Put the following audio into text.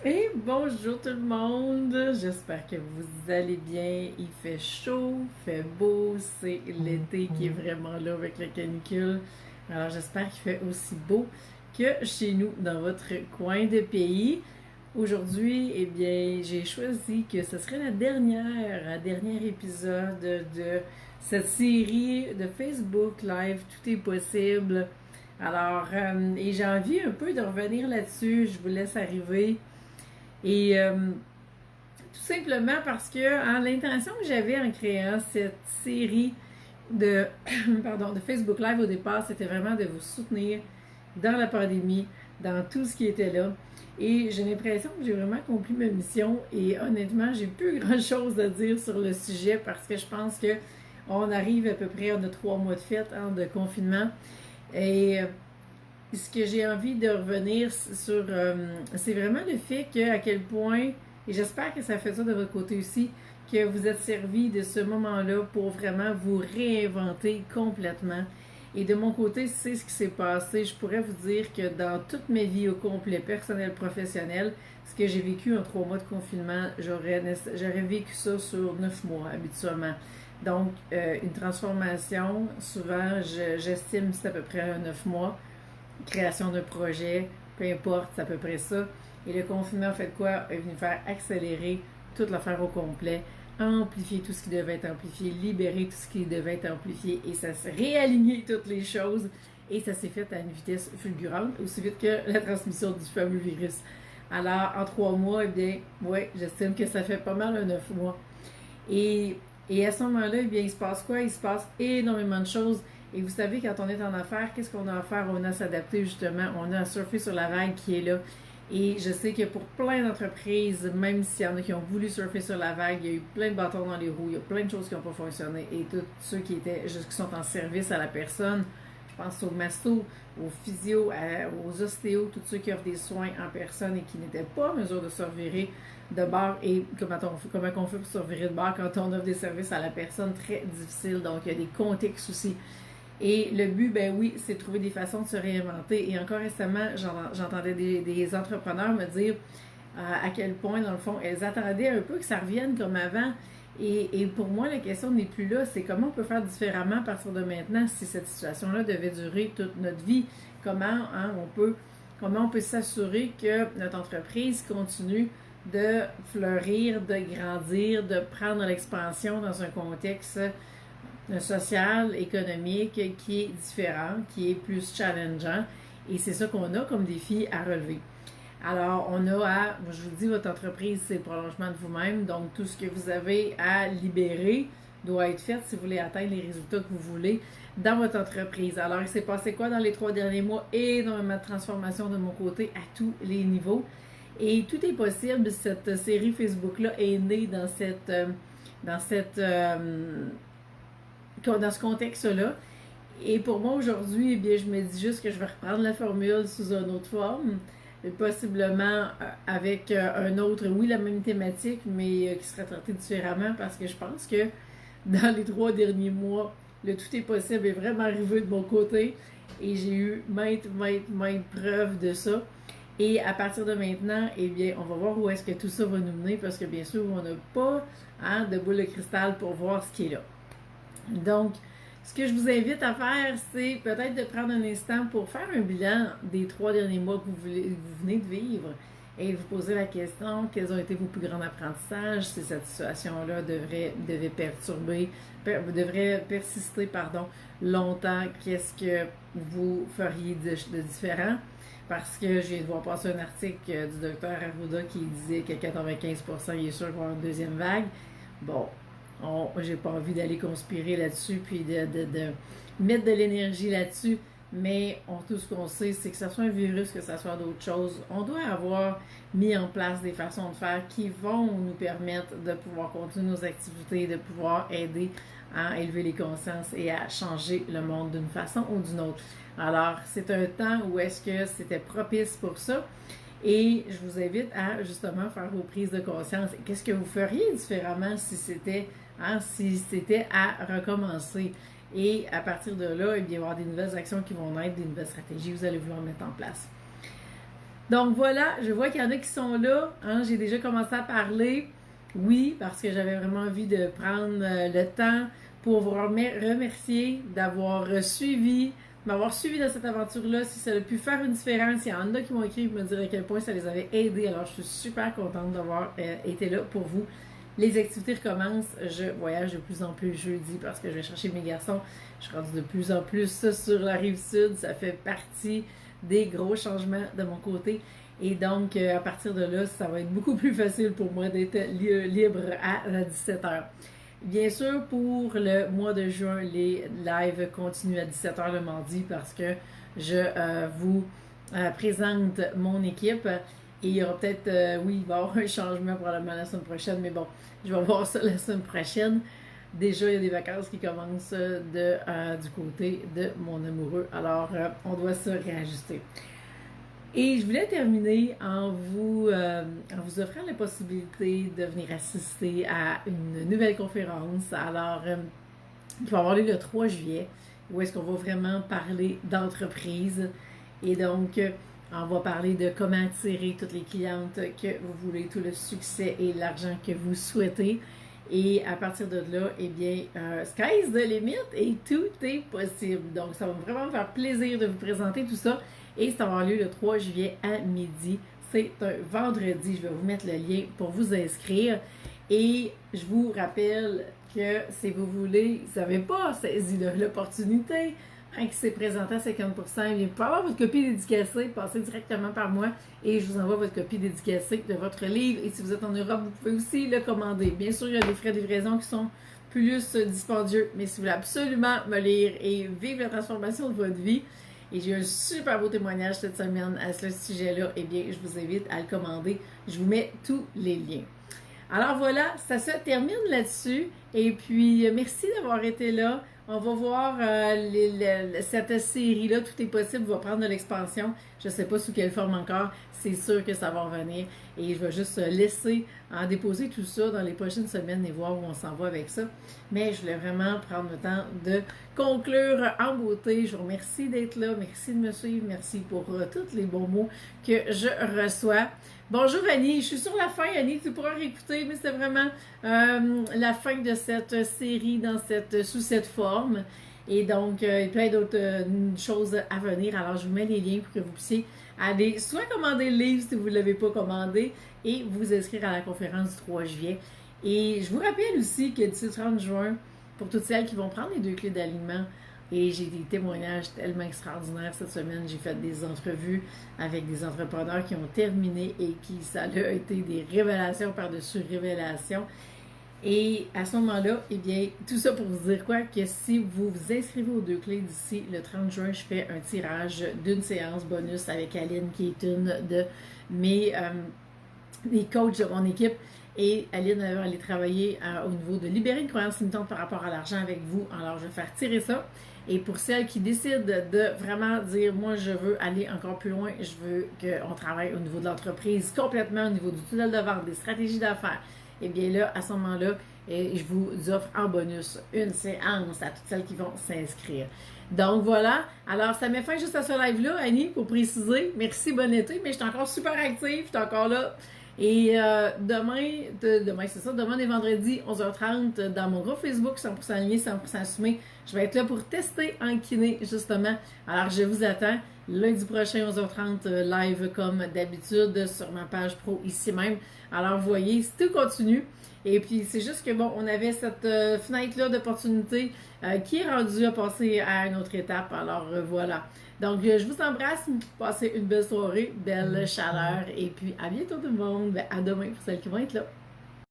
Et bonjour tout le monde, j'espère que vous allez bien. Il fait chaud, il fait beau, c'est l'été qui est vraiment là avec la canicule. Alors j'espère qu'il fait aussi beau que chez nous dans votre coin de pays. Aujourd'hui, eh bien, j'ai choisi que ce serait la dernière épisode de cette série de Facebook Live, Tout est possible. Alors, et j'ai envie un peu de revenir là-dessus, je vous laisse arriver. Et tout simplement parce que l'intention que j'avais en créant cette série de, pardon, de Facebook Live au départ, c'était vraiment de vous soutenir dans la pandémie, dans tout ce qui était là. Et j'ai l'impression que j'ai vraiment accompli ma mission et honnêtement, j'ai plus grand chose à dire sur le sujet parce que je pense que on arrive à peu près, on a 3 mois de fête, de confinement. Et ce que j'ai envie de revenir sur, c'est vraiment le fait que à quel point, et j'espère que ça fait ça de votre côté aussi, que vous êtes servi de ce moment-là pour vraiment vous réinventer complètement. Et de mon côté, c'est ce qui s'est passé. Je pourrais vous dire que dans toute ma vie au complet, personnel, professionnel, ce que j'ai vécu en 3 mois de confinement, j'aurais vécu ça sur 9 mois habituellement. Donc, une transformation, souvent, j'estime que c'est à peu près 9 mois création d'un projet, peu importe, c'est à peu près ça. Et le confinement a fait quoi? Est venu faire accélérer toute l'affaire au complet, amplifier tout ce qui devait être amplifié, libérer tout ce qui devait être amplifié, et ça s'est réaligné toutes les choses, et ça s'est fait à une vitesse fulgurante, aussi vite que la transmission du fameux virus. Alors, en 3 mois, eh bien, ouais, j'estime que ça fait pas mal 9 mois. Et, et à ce moment-là, eh bien, il se passe quoi? Il se passe énormément de choses. Et vous savez, quand on est en affaires, qu'est-ce qu'on a à faire? On a à s'adapter justement, on a à surfer sur la vague qui est là. Et je sais que pour plein d'entreprises, même s'il y en a qui ont voulu surfer sur la vague, il y a eu plein de bâtons dans les roues, il y a plein de choses qui n'ont pas fonctionné. Et tous ceux qui sont en service à la personne, je pense aux mastos, aux physios, aux ostéos, tous ceux qui offrent des soins en personne et qui n'étaient pas en mesure de se revirer de bar. Et comment on fait pour se revirer de bar quand on offre des services à la personne? Très difficile. Donc, il y a des contextes aussi. Et le but, ben oui, c'est de trouver des façons de se réinventer. Et encore récemment, j'entendais des entrepreneurs me dire à quel point, dans le fond, elles attendaient un peu que ça revienne comme avant. Et pour moi, la question n'est plus là, c'est comment on peut faire différemment à partir de maintenant si cette situation-là devait durer toute notre vie. Comment on peut s'assurer que notre entreprise continue de fleurir, de grandir, de prendre l'expansion dans un contexte social, économique qui est différent, qui est plus challengeant. Et c'est ça qu'on a comme défi à relever. Alors, je vous dis, votre entreprise, c'est le prolongement de vous-même. Donc, tout ce que vous avez à libérer doit être fait si vous voulez atteindre les résultats que vous voulez dans votre entreprise. Alors, il s'est passé quoi dans les 3 derniers mois? Énormément de transformation de mon côté à tous les niveaux. Et tout est possible. Cette série Facebook-là est née dans ce contexte-là. Et pour moi, aujourd'hui, eh bien, je me dis juste que je vais reprendre la formule sous une autre forme, possiblement avec un autre, oui, la même thématique, mais qui serait traité différemment parce que je pense que dans les 3 derniers mois, le tout est possible est vraiment arrivé de mon côté et j'ai eu maintes preuves de ça. Et à partir de maintenant, eh bien, on va voir où est-ce que tout ça va nous mener parce que bien sûr, on n'a pas de boule de cristal pour voir ce qui est là. Donc, ce que je vous invite à faire, c'est peut-être de prendre un instant pour faire un bilan des 3 derniers mois que vous venez de vivre et vous poser la question, quels ont été vos plus grands apprentissages si cette situation-là devrait persister, longtemps, qu'est-ce que vous feriez de différent? Parce que je viens de voir passer un article du docteur Arruda qui disait que 95% il est sûr qu'il va y avoir une deuxième vague. Bon, j'ai pas envie d'aller conspirer là-dessus puis de mettre de l'énergie là-dessus, mais tout ce qu'on sait, c'est que ce soit un virus, que ce soit d'autres choses, on doit avoir mis en place des façons de faire qui vont nous permettre de pouvoir continuer nos activités, de pouvoir aider à élever les consciences et à changer le monde d'une façon ou d'une autre. Alors, c'est un temps où est-ce que c'était propice pour ça. Et je vous invite à justement faire vos prises de conscience. Qu'est-ce que vous feriez différemment si c'était à recommencer? Et à partir de là, il va y avoir des nouvelles actions qui vont naître, des nouvelles stratégies que vous allez vouloir mettre en place. Donc voilà, je vois qu'il y en a qui sont là. Hein, j'ai déjà commencé à parler. Oui, parce que j'avais vraiment envie de prendre le temps pour vous remercier d'avoir suivi, m'avoir suivi dans cette aventure-là. Si ça a pu faire une différence, il y en a qui m'ont écrit pour me dire à quel point ça les avait aidés. Alors je suis super contente d'avoir été là pour vous. Les activités recommencent. Je voyage de plus en plus jeudi parce que je vais chercher mes garçons. Je suis rendue de plus en plus sur la rive sud. Ça fait partie des gros changements de mon côté. Et donc, à partir de là, ça va être beaucoup plus facile pour moi d'être libre à 17h. Bien sûr, pour le mois de juin, les lives continuent à 17h le mardi parce que je vous présente mon équipe. Et il y aura peut-être, oui, il va y avoir un changement probablement la semaine prochaine, mais bon, je vais voir ça la semaine prochaine. Déjà, il y a des vacances qui commencent du côté de mon amoureux. Alors, on doit se réajuster. Et je voulais terminer en vous offrant la possibilité de venir assister à une nouvelle conférence. Alors, qui va avoir lieu le 3 juillet, où est-ce qu'on va vraiment parler d'entreprise. Et donc, on va parler de comment attirer toutes les clientes que vous voulez, tout le succès et l'argent que vous souhaitez. Et à partir de là, eh bien, sky's the limit et tout est possible. Donc, ça va vraiment me faire plaisir de vous présenter tout ça. Et ça va avoir lieu le 3 juillet à midi. C'est un vendredi. Je vais vous mettre le lien pour vous inscrire. Et je vous rappelle que si vous voulez, vous n'avez pas saisi l'opportunité, qui s'est présenté à 50%, vous pouvez avoir votre copie dédicacée, passez directement par moi et je vous envoie votre copie dédicacée de votre livre. Et si vous êtes en Europe, vous pouvez aussi le commander. Bien sûr, il y a des frais de livraison qui sont plus dispendieux, mais si vous voulez absolument me lire et vivre la transformation de votre vie, et j'ai eu un super beau témoignage cette semaine à ce sujet-là, eh bien, je vous invite à le commander. Je vous mets tous les liens. Alors voilà, ça se termine là-dessus. Et puis, merci d'avoir été là. On va voir cette série-là, Tout est possible, va prendre de l'expansion. Je ne sais pas sous quelle forme encore. C'est sûr que ça va revenir. Et je vais juste laisser en déposer tout ça dans les prochaines semaines et voir où on s'en va avec ça. Mais je voulais vraiment prendre le temps de conclure en beauté. Je vous remercie d'être là. Merci de me suivre. Merci pour tous les bons mots que je reçois. Bonjour Annie, je suis sur la fin Annie, tu pourras réécouter, mais c'est vraiment la fin de cette série sous cette forme. Et donc, il y a plein d'autres choses à venir. Alors, je vous mets les liens pour que vous puissiez aller soit commander le livre si vous ne l'avez pas commandé et vous inscrire à la conférence du 3 juillet. Et je vous rappelle aussi que d'ici le 30 juin, pour toutes celles qui vont prendre les 2 clés d'alignement, et j'ai des témoignages tellement extraordinaires cette semaine. J'ai fait des entrevues avec des entrepreneurs qui ont terminé et ça a été des révélations par-dessus révélations. Et à ce moment-là, eh bien, tout ça pour vous dire quoi? Que si vous vous inscrivez aux 2 clés d'ici le 30 juin, je fais un tirage d'une séance bonus avec Aline, qui est une de mes coachs de mon équipe. Et Aline va aller travailler au niveau de libérer une croyance limitante par rapport à l'argent avec vous. Alors, je vais faire tirer ça. Et pour celles qui décident de vraiment dire, moi, je veux aller encore plus loin, je veux qu'on travaille au niveau de l'entreprise, complètement au niveau du tunnel de vente, des stratégies d'affaires, et bien là, à ce moment-là, je vous offre en bonus une séance à toutes celles qui vont s'inscrire. Donc voilà. Alors, ça met fin juste à ce live-là, Annie, pour préciser. Merci, bon été, mais je suis encore super active, je suis encore là. Et demain, c'est ça, demain est vendredi, 11h30, dans mon groupe Facebook, 100% aligné, 100% assumé. Je vais être là pour tester en kiné, justement. Alors, je vous attends lundi prochain, 11h30, live comme d'habitude sur ma page pro ici même. Alors, vous voyez, tout continue. Et puis, c'est juste que, bon, on avait cette fenêtre-là d'opportunité qui est rendue à passer à une autre étape. Alors, voilà. Donc, je vous embrasse. Passez une belle soirée, belle chaleur. Et puis, à bientôt tout le monde. À demain pour celles qui vont être là.